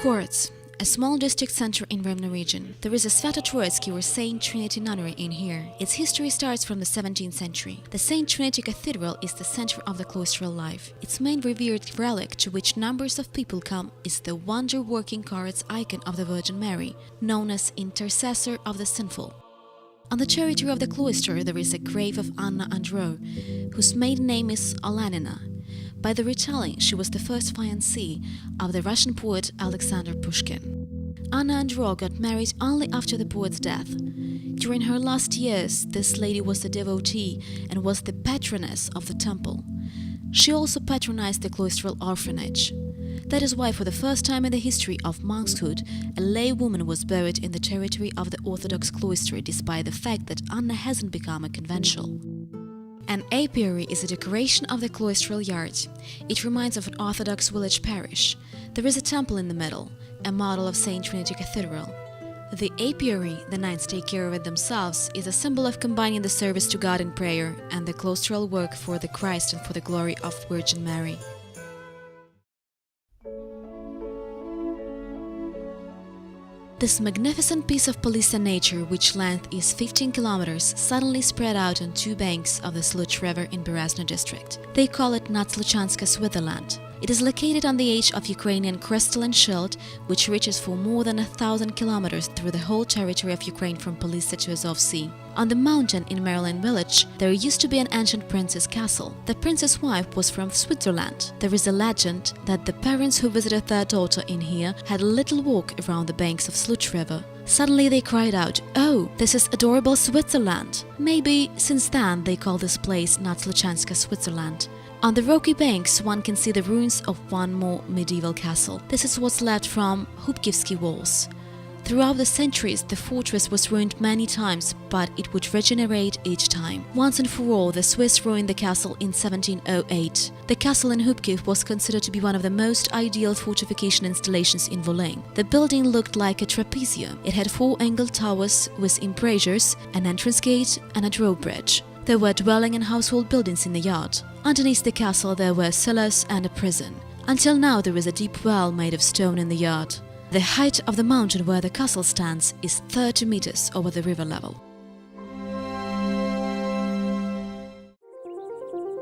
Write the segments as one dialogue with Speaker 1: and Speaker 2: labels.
Speaker 1: Korets, a small district center in Rivne region. There is a Svato-Troitsky or Saint Trinity Nunnery in here. Its history starts from the 17th century. The Saint Trinity Cathedral is the center of the cloistral life. Its main revered relic, to which numbers of people come, is the wonder-working Korets icon of the Virgin Mary, known as Intercessor of the Sinful. On the territory of the cloister there is a grave of Anna Andro, whose maiden name is Olenina. By the retelling, she was the first fiancée of the Russian poet Alexander Pushkin. Anna Andro got married only after the poet's death. During her last years, this lady was a devotee and was the patroness of the temple. She also patronized the cloistral orphanage. That is why, for the first time in the history of monkshood, a lay woman was buried in the territory of the Orthodox cloister, despite the fact that Anna hasn't become a conventual. An apiary is a decoration of the cloistral yard. It reminds of an Orthodox village parish. There is a temple in the middle, a model of Saint Trinity Cathedral. The apiary, the nuns take care of it themselves, is a symbol of combining the service to God in prayer and the cloistral work for the Christ and for the glory of Virgin Mary. This magnificent piece of Polisa nature, which length is 15 kilometers, suddenly spread out on two banks of the Sluch River in Berezno district. They call it Nadsluchanska Switzerland. It is located on the edge of Ukrainian crystalline shield, which reaches for more than 1,000 kilometers through the whole territory of Ukraine from Polisa to Azov Sea. On the mountain in Maryland village, there used to be an ancient prince's castle. The prince's wife was from Switzerland. There is a legend that the parents who visited their daughter in here had a little walk around the banks of Sluch River. Suddenly they cried out, "Oh, this is adorable Switzerland!" Maybe since then they call this place Nadsluchanska Switzerland. On the rocky banks, one can see the ruins of one more medieval castle. This is what's left from Hubkivsky walls. Throughout the centuries, the fortress was ruined many times, but it would regenerate each time. Once and for all, the Swiss ruined the castle in 1708. The castle in Hubkiv was considered to be one of the most ideal fortification installations in Volhynia. The building looked like a trapezium. It had 4 angled towers with embrasures, an entrance gate and a drawbridge. There were dwelling and household buildings in the yard. Underneath the castle there were cellars and a prison. Until now there is a deep well made of stone in the yard. The height of the mountain where the castle stands is 30 meters over the river level.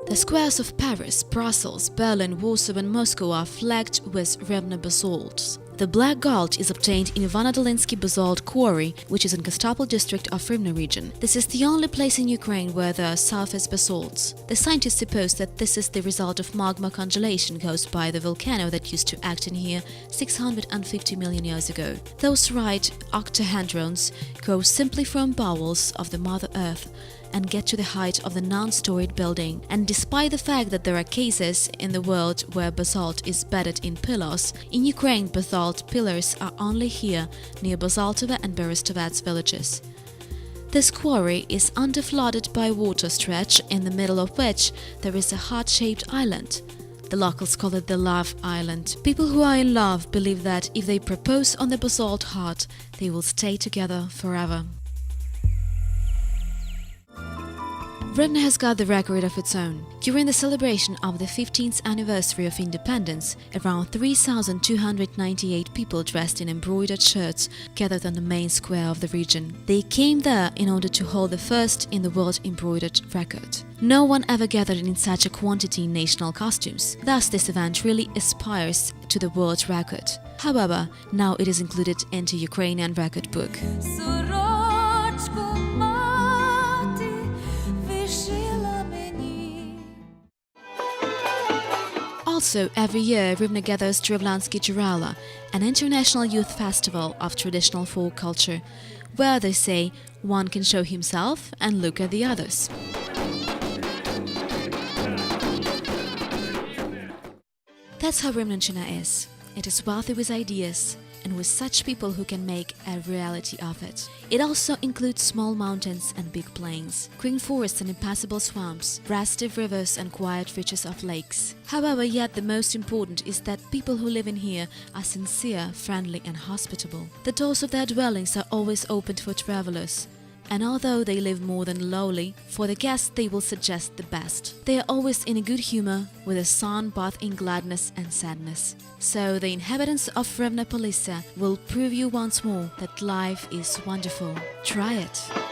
Speaker 1: The squares of Paris, Brussels, Berlin, Warsaw and Moscow are flagged with Rivne basalts. The Black Gulch is obtained in Ivano-Dolinsky basalt quarry, which is in Kostopol district of Rivne region. This is the only place in Ukraine where there are surface basalts. The scientists suppose that this is the result of magma congelation caused by the volcano that used to act in here 650 million years ago. Those right octahedrons grow simply from bowels of the Mother Earth and get to the height of the non-storied building. And despite the fact that there are cases in the world where basalt is bedded in pillars, in Ukraine basalt pillars are only here near Basaltova and Berestovets villages. This quarry is underflooded by a water stretch, in the middle of which there is a heart-shaped island. The locals call it the Love Island. People who are in love believe that if they propose on the basalt heart, they will stay together forever. Rivne has got the record of its own. During the celebration of the 15th anniversary of independence, around 3,298 people dressed in embroidered shirts gathered on the main square of the region. They came there in order to hold the first in the world embroidered record. No one ever gathered in such a quantity in national costumes. Thus, this event really aspires to the world record. However, now it is included into Ukrainian record book. Also, every year Rivne gathers Drevlansky Jurala, an international youth festival of traditional folk culture, where they say one can show himself and look at the others. That's how Rivnenchina is. It is wealthy with ideas, and with such people who can make a reality of it. It also includes small mountains and big plains, green forests and impassable swamps, restive rivers and quiet reaches of lakes. However, yet the most important is that people who live in here are sincere, friendly and hospitable. The doors of their dwellings are always opened for travelers. And although they live more than lowly, for the guests they will suggest the best. They are always in a good humor, with a sun both in gladness and sadness. So the inhabitants of Revna Polissa will prove you once more that life is wonderful. Try it!